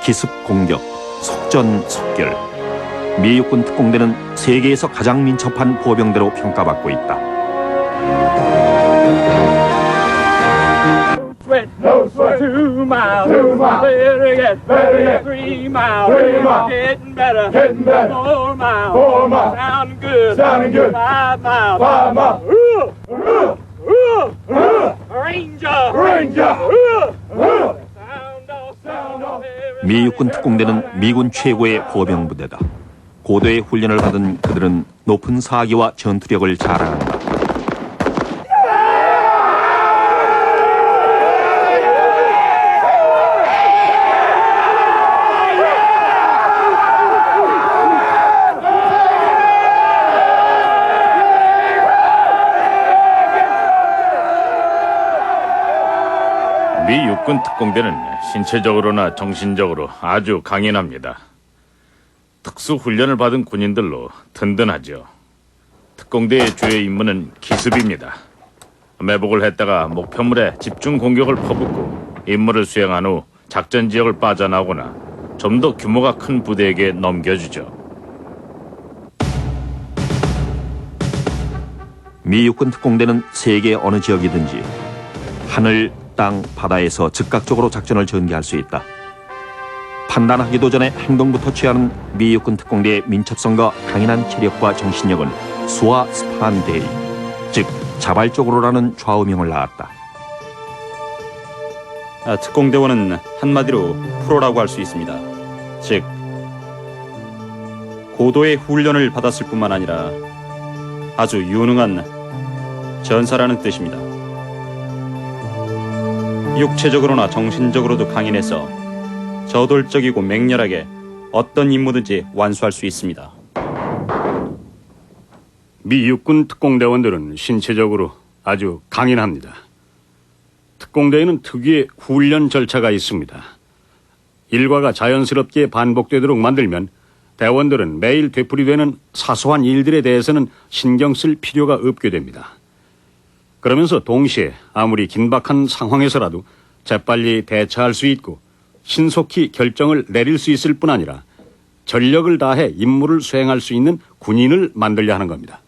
기습 공격, 속전속결. 미 육군 특공대는 세계에서 가장 민첩한 보병대로 평가받고 있다. No sweat. 2 miles. 2 miles. Better get. 3 miles. 3 miles. Getting better. 4 miles. 4 miles. Sounding good. 5 miles. 5 miles. Ranger. 미 육군 특공대는 미군 최고의 보병 부대다. 고도의 훈련을 받은 그들은 높은 사기와 전투력을 자랑한다. 미 육군 특공대는 신체적으로나 정신적으로 아주 강인합니다. 특수 훈련을 받은 군인들로 든든하죠. 특공대의 주요 임무는 기습입니다. 매복을 했다가 목표물에 집중 공격을 퍼붓고 임무를 수행한 후 작전 지역을 빠져나오거나 좀 더 규모가 큰 부대에게 넘겨주죠. 미 육군 특공대는 세계 어느 지역이든지 하늘, 땅, 바다에서 즉각적으로 작전을 전개할 수 있다. 판단하기도 전에 행동부터 취하는 미 육군 특공대의 민첩성과 강인한 체력과 정신력은 수와 스판 대리, 즉 자발적으로라는 좌우명을 낳았다. 특공대원은 한마디로 프로라고 할 수 있습니다. 즉 고도의 훈련을 받았을 뿐만 아니라 아주 유능한 전사라는 뜻입니다. 육체적으로나 정신적으로도 강인해서 저돌적이고 맹렬하게 어떤 임무든지 완수할 수 있습니다. 미 육군 특공대원들은 신체적으로 아주 강인합니다. 특공대에는 특유의 훈련 절차가 있습니다. 일과가 자연스럽게 반복되도록 만들면 대원들은 매일 되풀이되는 사소한 일들에 대해서는 신경 쓸 필요가 없게 됩니다. 그러면서 동시에 아무리 긴박한 상황에서라도 재빨리 대처할 수 있고 신속히 결정을 내릴 수 있을 뿐 아니라 전력을 다해 임무를 수행할 수 있는 군인을 만들려 하는 겁니다.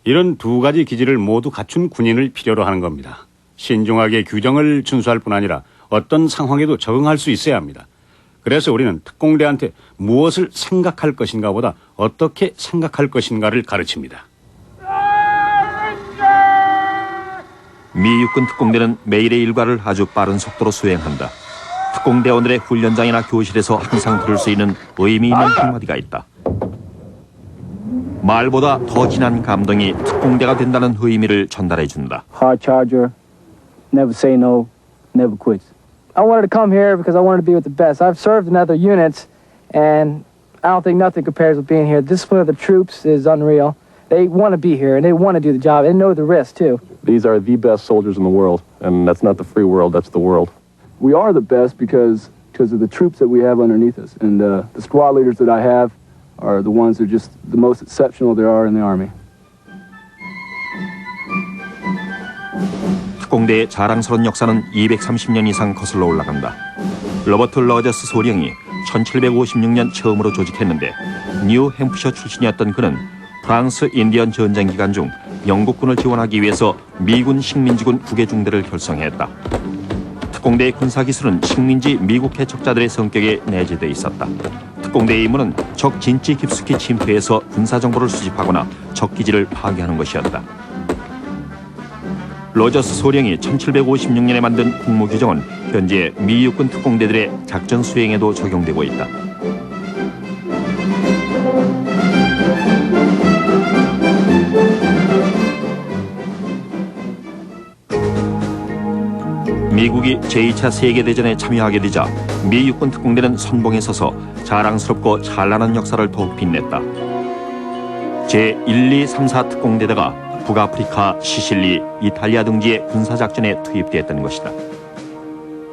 이런 두 가지 기질을 모두 갖춘 군인을 필요로 하는 겁니다. 신중하게 규정을 준수할 뿐 아니라 어떤 상황에도 적응할 수 있어야 합니다. 그래서 우리는 특공대한테 무엇을 생각할 것인가 보다 어떻게 생각할 것인가를 가르칩니다. 미 육군 특공대는 매일의 일과를 아주 빠른 속도로 수행한다. 특공대원들의 훈련장이나 교실에서 항상 들을 수 있는 의미 있는 한마디가 있다. 말보다 더 진한 감동이 특공대가 된다는 의미를 전달해준다. Hard charger, never say no, never quits. I wanted to come here because I wanted to be with the best. I've served in other units, and I don't think nothing compares with being here. The discipline of the troops is unreal. They want to be here, and they want to do the job, and know the risk, too. These are the best soldiers in the world, and that's not the free world, that's the world. We are the best because of the troops that we have underneath us, and the squad leaders that I have are the ones who are just the most exceptional there are in the Army. 특공대의 자랑스러운 역사는 230년 이상 거슬러 올라간다. 로버트 러저스 소령이 1756년 처음으로 조직했는데 뉴 햄프셔 출신이었던 그는 프랑스 인디언 전쟁 기간 중 영국군을 지원하기 위해서 미군 식민지군 국외중대를 결성했다. 특공대의 군사기술은 식민지 미국 개척자들의 성격에 내재돼 있었다. 특공대의 임무는 적 진지 깊숙이 침투해서 군사정보를 수집하거나 적 기지를 파괴하는 것이었다. 로저스 소령이 1756년에 만든 국무규정은 현재 미 육군 특공대들의 작전 수행에도 적용되고 있다. 미국이 제2차 세계대전에 참여하게 되자 미 육군 특공대는 선봉에 서서 자랑스럽고 찬란한 역사를 더욱 빛냈다. 제1, 2, 3, 4 특공대대가 북아프리카, 시실리, 이탈리아 등지의 군사작전에 투입되었던 것이다.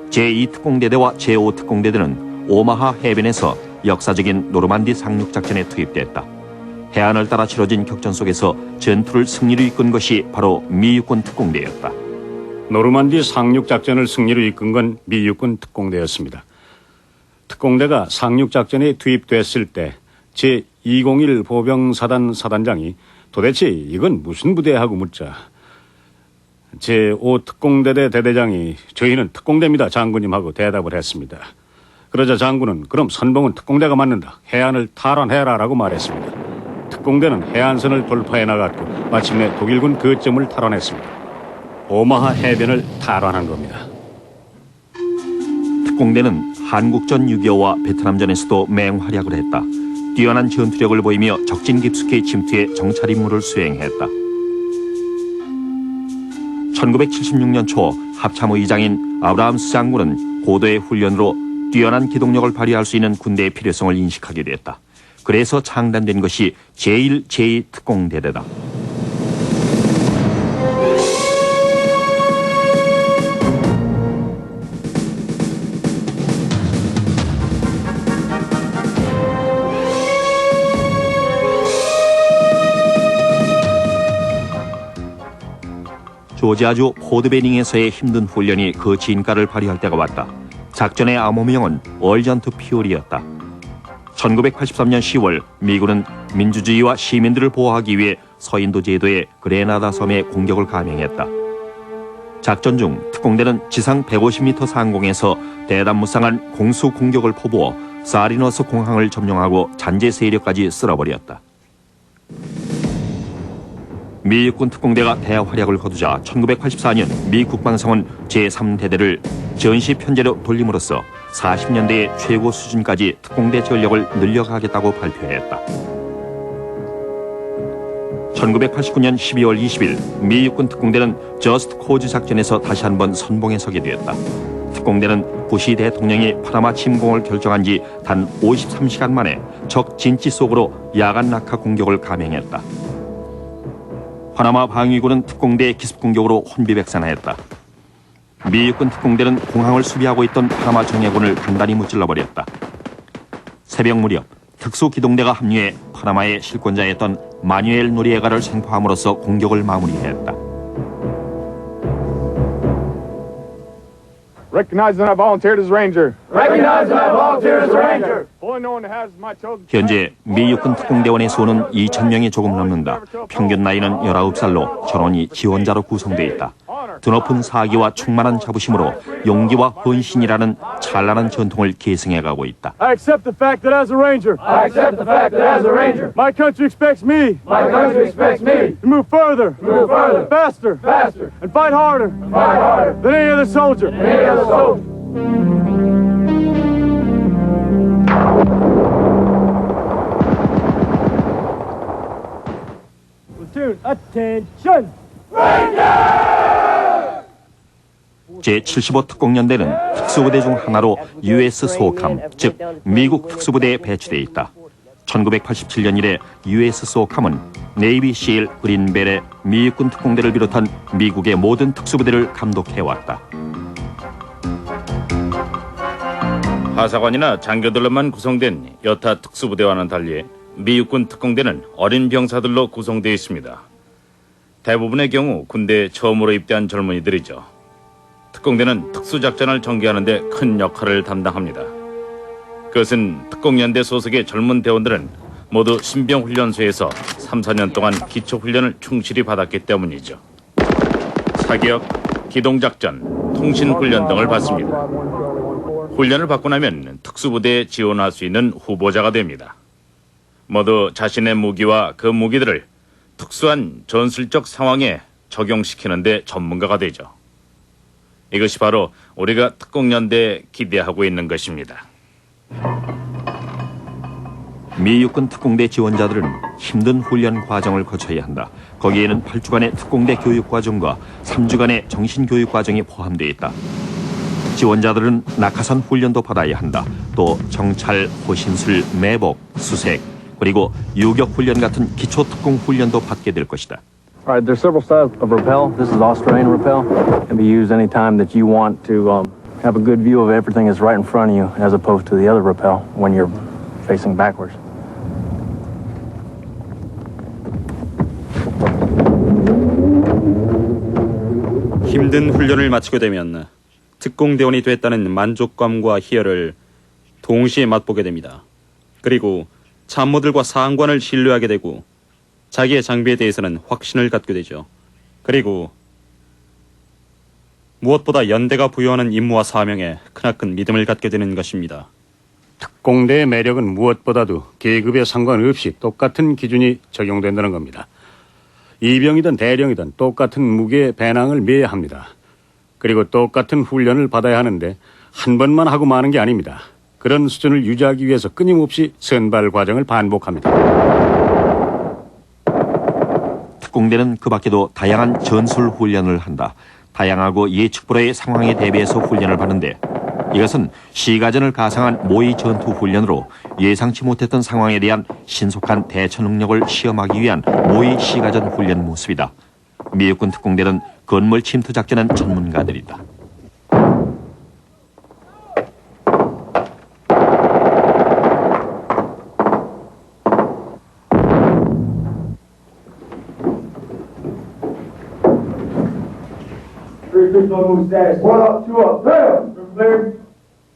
제2특공대대와 제5특공대대는 오마하 해변에서 역사적인 노르만디 상륙작전에 투입됐다. 해안을 따라 치러진 격전 속에서 전투를 승리로 이끈 것이 바로 미 육군 특공대였다. 노르만디 상륙작전을 승리로 이끈 건 미 육군 특공대였습니다. 특공대가 상륙작전에 투입됐을 때 제201 보병사단 사단장이 도대체 이건 무슨 부대하고 묻자 제5 특공대대 대대장이 저희는 특공대입니다 장군님 하고 대답을 했습니다. 그러자 장군은 그럼 선봉은 특공대가 맞는다. 해안을 탈환해라 라고 말했습니다. 특공대는 해안선을 돌파해 나갔고 마침내 독일군 거점을 탈환했습니다. 오마하 해변을 탈환한 겁니다. 특공대는 한국전 6.25와 베트남전에서도 맹활약을 했다. 뛰어난 전투력을 보이며 적진 깊숙이 침투해 정찰 임무를 수행했다. 1976년 초 합참의장인 아브라함스 장군은 고도의 훈련으로 뛰어난 기동력을 발휘할 수 있는 군대의 필요성을 인식하게 됐다. 그래서 창단된 것이 제1, 제2 특공대대다. 조지아주 포드베닝에서의 힘든 훈련이 그 진가를 발휘할 때가 왔다. 작전의 암호명은 얼전트 피오리였다. 1983년 10월 미군은 민주주의와 시민들을 보호하기 위해 서인도 제도의 그레나다 섬에 공격을 감행했다. 작전 중 특공대는 지상 150m 상공에서 대담무쌍한 공수 공격을 포부어 사리너스 공항을 점령하고 잔재 세력까지 쓸어버렸다. 미 육군 특공대가 대활약을 거두자 1984년 미 국방성은 제3대대를 전시 편제로 돌림으로써 40년대의 최고 수준까지 특공대 전력을 늘려가겠다고 발표했다. 1989년 12월 20일 미 육군 특공대는 저스트 코즈 작전에서 다시 한번 선봉에 서게 되었다. 특공대는 부시 대통령이 파나마 침공을 결정한 지 단 53시간 만에 적 진지 속으로 야간 낙하 공격을 감행했다. 파나마 방위군은 특공대의 기습 공격으로 혼비백산하였다. 미 육군 특공대는 공항을 수비하고 있던 파나마 정예군을 단단히 무찔러버렸다. 새벽 무렵 특수기동대가 합류해 파나마의 실권자였던 마뉴엘 노리에가를 생포함으로써 공격을 마무리했다. Recognize that I volunteered as Ranger. Recognize that I volunteered as Ranger. 현재 미 육군 특공대원의 수는 2,000명이 조금 넘는다. 평균 나이는 19살로 전원이 지원자로 구성되어 있다. 드높은 사기와 충만한 자부심으로 용기와 헌신이라는 찬란한 전통을 계승해가고 있다. I accept the fact that as a Ranger. I accept the fact that as a Ranger. My country expects me. My country expects me to move further. Move further. Faster. Faster. And fight harder. Fight harder. Than any other soldier. Any other soldier. Platoon, attention. 제75 특공연대는 특수부대 중 하나로 US 소캄, 즉 미국 특수부대에 배치돼 있다. 1987년 이래 US 소캄은 네이비 실 그린벨의 미 육군 특공대를 비롯한 미국의 모든 특수부대를 감독해왔다. 하사관이나 장교들로만 구성된 여타 특수부대와는 달리 미 육군 특공대는 어린 병사들로 구성되어 있습니다. 대부분의 경우 군대에 처음으로 입대한 젊은이들이죠. 특공대는 특수작전을 전개하는 데 큰 역할을 담당합니다. 그것은 특공연대 소속의 젊은 대원들은 모두 신병훈련소에서 3, 4년 동안 기초훈련을 충실히 받았기 때문이죠. 사격, 기동작전, 통신훈련 등을 받습니다. 훈련을 받고 나면 특수부대에 지원할 수 있는 후보자가 됩니다. 모두 자신의 무기와 그 무기들을 특수한 전술적 상황에 적용시키는 데 전문가가 되죠. 이것이 바로 우리가 특공연대에 기대하고 있는 것입니다. 미 육군 특공대 지원자들은 힘든 훈련 과정을 거쳐야 한다. 거기에는 8주간의 특공대 교육 과정과 3주간의 정신교육 과정이 포함되어 있다. 지원자들은 낙하산 훈련도 받아야 한다. 또 정찰, 호신술, 매복, 수색, 그리고 유격 훈련 같은 기초 특공 훈련도 받게 될 것이다. All right, there's several styles of rappel. This is Australian rappel. It can be used anytime that you want to have a good view of everything that's right in front of you, as opposed to the other rappel when you're facing backwards. 힘든 훈련을 마치게 되면 특공대원이 됐다는 만족감과 희열을 동시에 맛보게 됩니다. 그리고 참모들과 사항관을 신뢰하게 되고 자기의 장비에 대해서는 확신을 갖게 되죠. 그리고 무엇보다 연대가 부여하는 임무와 사명에 크나큰 믿음을 갖게 되는 것입니다. 특공대의 매력은 무엇보다도 계급에 상관없이 똑같은 기준이 적용된다는 겁니다. 이병이든 대령이든 똑같은 무게의 배낭을 메야 합니다. 그리고 똑같은 훈련을 받아야 하는데 한 번만 하고 마는 게 아닙니다. 그런 수준을 유지하기 위해서 끊임없이 선발 과정을 반복합니다. 특공대는 그 밖에도 다양한 전술 훈련을 한다. 다양하고 예측 불허의 상황에 대비해서 훈련을 받는데 이것은 시가전을 가상한 모의 전투 훈련으로 예상치 못했던 상황에 대한 신속한 대처 능력을 시험하기 위한 모의 시가전 훈련 모습이다. 미육군 특공대는 건물 침투 작전은 전문가들이다.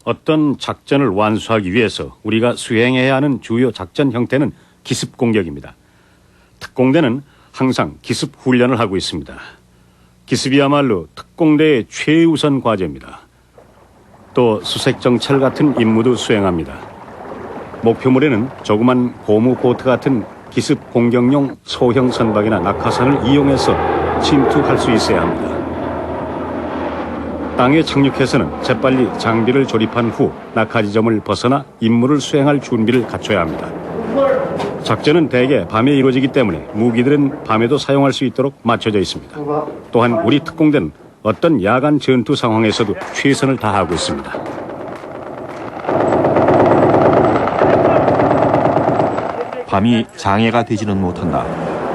어떤 작전을 완수하기 위해서 우리가 수행해야 하는 주요 작전 형태는 기습 공격입니다. 특공대는 항상 기습 훈련을 하고 있습니다. 기습이야말로 특공대의 최우선 과제입니다. 또 수색정찰 같은 임무도 수행합니다. 목표물에는 조그만 고무 보트 같은 기습 공격용 소형 선박이나 낙하산을 이용해서 침투할 수 있어야 합니다. 땅에 착륙해서는 재빨리 장비를 조립한 후 낙하 지점을 벗어나 임무를 수행할 준비를 갖춰야 합니다. 작전은 대개 밤에 이루어지기 때문에 무기들은 밤에도 사용할 수 있도록 맞춰져 있습니다. 또한 우리 특공대는 어떤 야간 전투 상황에서도 최선을 다하고 있습니다. 밤이 장애가 되지는 못한다.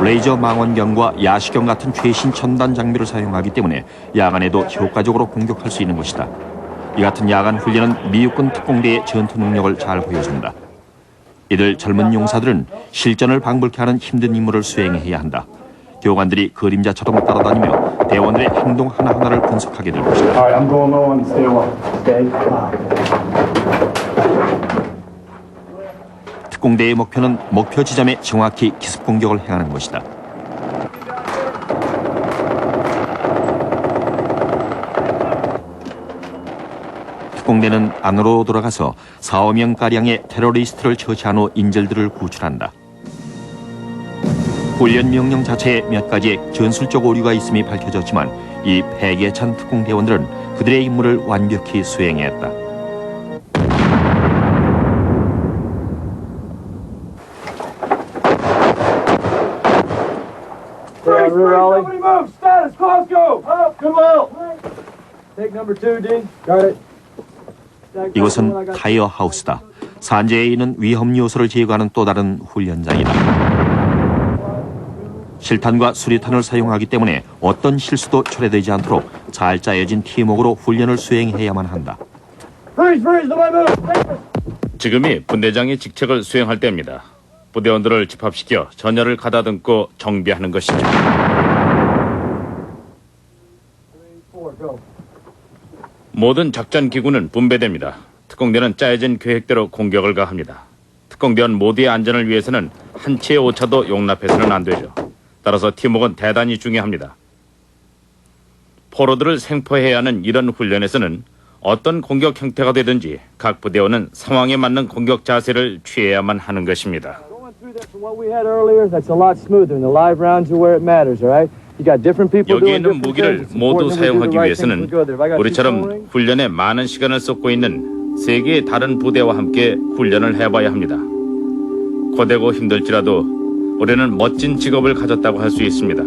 레이저 망원경과 야시경 같은 최신 첨단 장비를 사용하기 때문에 야간에도 효과적으로 공격할 수 있는 것이다. 이 같은 야간 훈련은 미육군 특공대의 전투 능력을 잘 보여준다. 이들 젊은 용사들은 실전을 방불케 하는 힘든 임무를 수행해야 한다. 교관들이 그림자처럼 따라다니며 대원들의 행동 하나하나를 분석하게 될 것이다. 특공대의 목표는 목표 지점에 정확히 기습 공격을 행하는 것이다. 특공대는 안으로 돌아가서 4~5명가량의 테러리스트를 처치한 후 인질들을 구출한다. 훈련 명령 자체에 몇 가지의 전술적 오류가 있음이 밝혀졌지만 이 패기에 찬 특공대원들은 그들의 임무를 완벽히 수행했다. Nobody move! Status! Close go! Up! Goodwill! Take number 2, D. Got it. 이곳은 타이어 하우스다. 산재에 있는 위험 요소를 제거하는 또 다른 훈련장이다. 실탄과 수리탄을 사용하기 때문에 어떤 실수도 초래되지 않도록 잘 짜여진 팀워크로 훈련을 수행해야만 한다. 지금이 분대장의 직책을 수행할 때입니다. 부대원들을 집합시켜 전열을 가다듬고 정비하는 것이죠. 모든 작전 기구는 분배됩니다. 특공대는 짜여진 계획대로 공격을 가합니다. 특공대원 모두의 안전을 위해서는 한 치의 오차도 용납해서는 안 되죠. 따라서 팀워크는 대단히 중요합니다. 포로들을 생포해야 하는 이런 훈련에서는 어떤 공격 형태가 되든지 각 부대원은 상황에 맞는 공격 자세를 취해야만 하는 것입니다. 여기 있는 무기를 모두 사용하기 위해서는 우리처럼 훈련에 많은 시간을 쏟고 있는 세 개의 다른 부대와 함께 훈련을 해봐야 합니다. 고되고 힘들지라도 우리는 멋진 직업을 가졌다고 할 수 있습니다.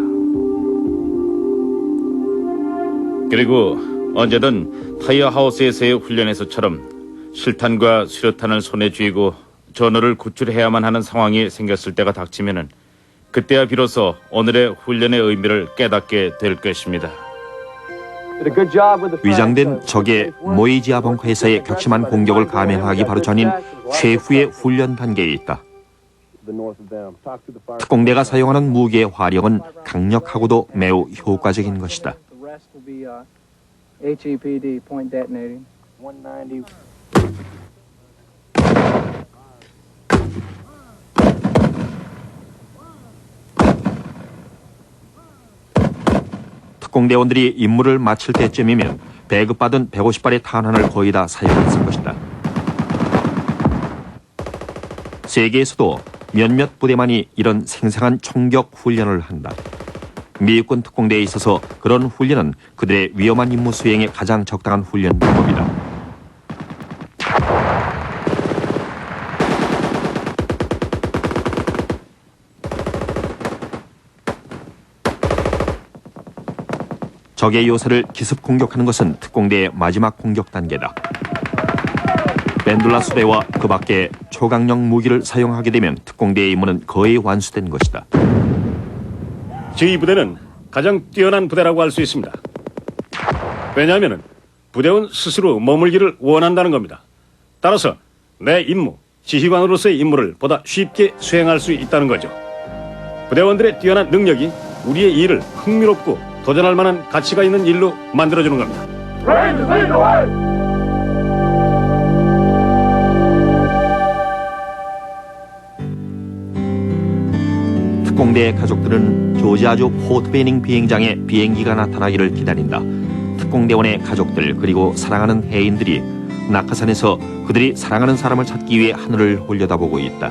그리고 언제든 타이어 하우스에서의 훈련에서처럼 실탄과 수류탄을 손에 쥐고 전우를 구출해야만 하는 상황이 생겼을 때가 닥치면은 그때야 비로소 오늘의 훈련의 의미를 깨닫게 될 것입니다. 위장된 적의 모이지아 벙커에서의 격심한 공격을 감행하기 바로 전인 최후의 훈련 단계에 있다. 특공대가 사용하는 무기의 화력은 강력하고도 매우 효과적인 것이다. 특공대원들이 임무를 마칠 때쯤이면 배급받은 150발의 탄환을 거의 다 사용했을 것이다. 세계에서도 몇몇 부대만이 이런 생생한 총격 훈련을 한다. 미국군 특공대에 있어서 그런 훈련은 그들의 위험한 임무 수행에 가장 적당한 훈련 방법이다. 적의 요새를 기습 공격하는 것은 특공대의 마지막 공격 단계다. 벤둘라 수대와 그 밖에 초강력 무기를 사용하게 되면 특공대의 임무는 거의 완수된 것이다. 저희 부대는 가장 뛰어난 부대라고 할 수 있습니다. 왜냐하면 부대원 스스로 머물기를 원한다는 겁니다. 따라서 내 임무, 지휘관으로서의 임무를 보다 쉽게 수행할 수 있다는 거죠. 부대원들의 뛰어난 능력이 우리의 일을 흥미롭고 도전할 만한 가치가 있는 일로 만들어주는 겁니다. 특공대의 가족들은 조지아주 포트 베닝 비행장에 비행기가 나타나기를 기다린다. 특공대원의 가족들 그리고 사랑하는 해인들이 낙하산에서 그들이 사랑하는 사람을 찾기 위해 하늘을 올려다보고 있다.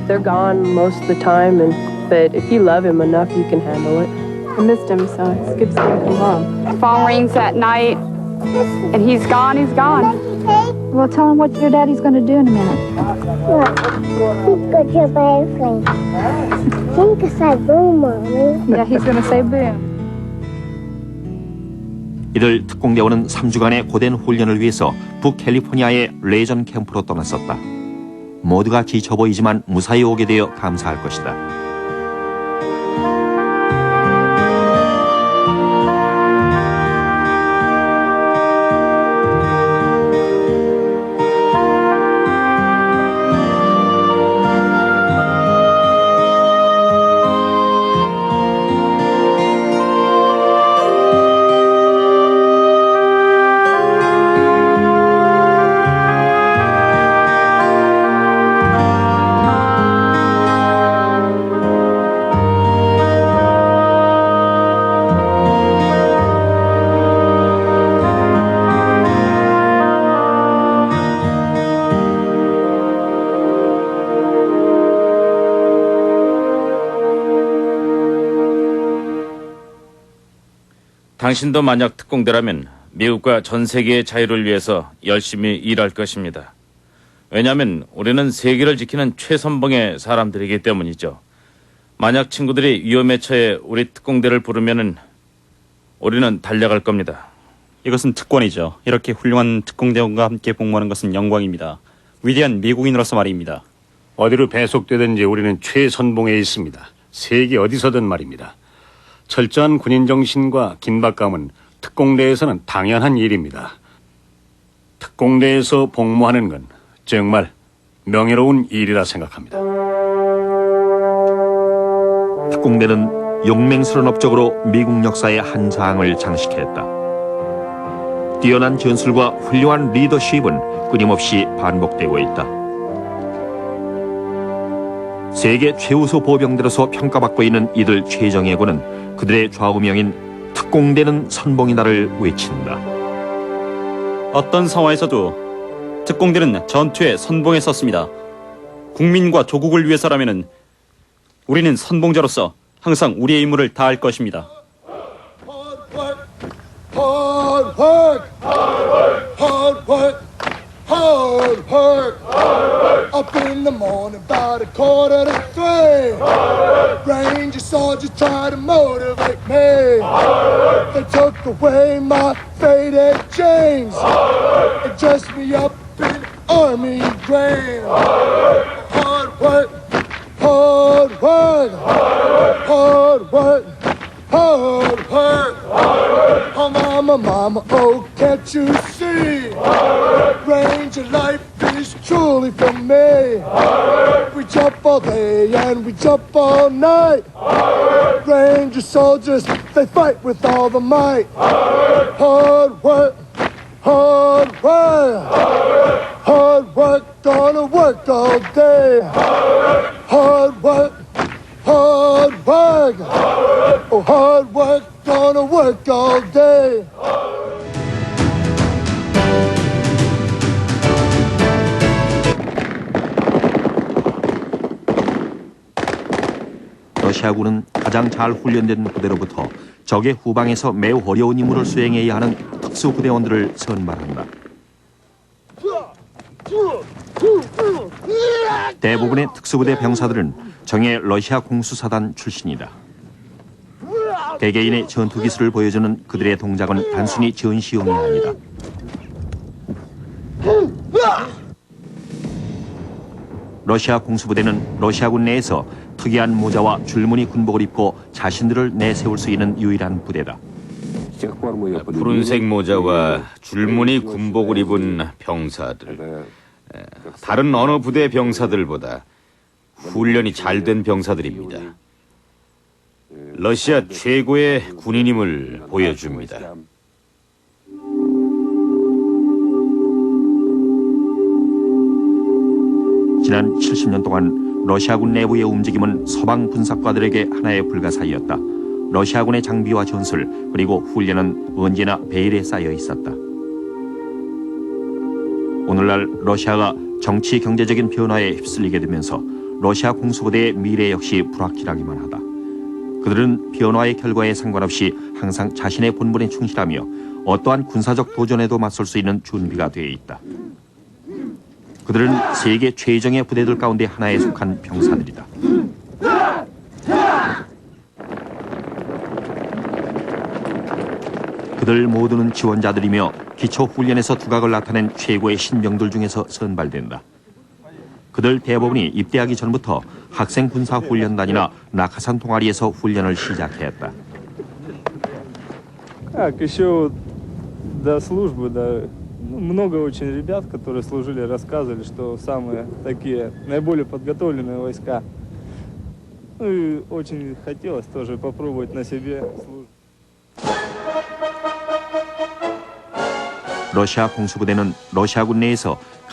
They're gone most of the time, but if you love him enough, you can handle it. I missed him, so it's good to see him come home. Phone rings at night, and he's gone, he's gone. Well, tell him what your daddy's going to do in a minute. He's going to buy a plane. He can say boom, Mommy. Yeah, he's going to say boom. 이들 특공대원은 3주간의 고된 훈련을 위해서 북캘리포니아의 레이전 캠프로 떠났었다. 모두가 지쳐 보이지만 무사히 오게 되어 감사할 것이다. 당신도 만약 특공대라면 미국과 전 세계의 자유를 위해서 열심히 일할 것입니다. 왜냐하면 우리는 세계를 지키는 최선봉의 사람들이기 때문이죠. 만약 친구들이 위험에 처해 우리 특공대를 부르면은 우리는 달려갈 겁니다. 이것은 특권이죠. 이렇게 훌륭한 특공대원과 함께 복무하는 것은 영광입니다. 위대한 미국인으로서 말입니다. 어디로 배속되든지 우리는 최선봉에 있습니다. 세계 어디서든 말입니다. 철저한 군인 정신과 긴박감은 특공대에서는 당연한 일입니다. 특공대에서 복무하는 건 정말 명예로운 일이라 생각합니다. 특공대는 용맹스러운 업적으로 미국 역사의 한 장을 장식했다. 뛰어난 전술과 훌륭한 리더십은 끊임없이 반복되고 있다. 세계 최우수 보병대로서 평가받고 있는 이들 최정예군은 그들의 좌우명인 특공대는 선봉이다를 외친다. 어떤 상황에서도 특공대는 전투의 선봉에 섰습니다. 국민과 조국을 위해서라면 우리는 선봉자로서 항상 우리의 임무를 다할 것입니다. Hard work, hard work, hard work. Up in the morning about 2:45. Ranger soldiers try to motivate me. They took away my faded jeans and dressed me up in army green. Hard work, hard work, hard work, hard work. Oh mama, mama, oh can't you see? Ranger life is truly for me. We jump all day and we jump all night. Ranger soldiers, they fight with all the might. Hard work, hard work, hard work, gonna work all day. Hard work, hard work. Oh, hard work, gonna work all day. 러시아군은 가장 잘 훈련된 부대로부터 적의 후방에서 매우 어려운 임무를 수행해야 하는 특수부대원들을 선발한다. 대부분의 특수부대 병사들은 정예 러시아 공수사단 출신이다. 개개인의 전투 기술을 보여주는 그들의 동작은 단순히 전시용이 아니다. 러시아 공수부대는 러시아군 내에서 특이한 모자와 줄무늬 군복을 입고 자신들을 내세울 수 있는 유일한 부대다. 푸른색 모자와 줄무늬 군복을 입은 병사들. 다른 어느 부대 병사들보다 훈련이 잘 된 병사들입니다. 러시아 최고의 군인임을 보여줍니다. 지난 70년 동안 러시아군 내부의 움직임은 서방 군사과들에게 하나의 불가사의였다. 러시아군의 장비와 전술 그리고 훈련은 언제나 베일에 쌓여 있었다. 오늘날 러시아가 정치 경제적인 변화에 휩쓸리게 되면서 러시아 공수부대의 미래 역시 불확실하기만 하다. 그들은 변화의 결과에 상관없이 항상 자신의 본분에 충실하며 어떠한 군사적 도전에도 맞설 수 있는 준비가 되어 있다. 그들은 세계 최정예 부대들 가운데 하나에 속한 병사들이다. 그들 모두는 지원자들이며 기초훈련에서 두각을 나타낸 최고의 신병들 중에서 선발된다. 그들 대부분이 입대하기 전부터 학생 군사훈련단이나 낙하산 동아리에서 훈련을 시작했다. Еще до службы, много очень ребят, которые служили, рассказывали, что самые такие наиболее подготовленные войска. Ну и очень хотелось тоже попробовать на себе службу. 러시아 공수부대는 러시아군 내에서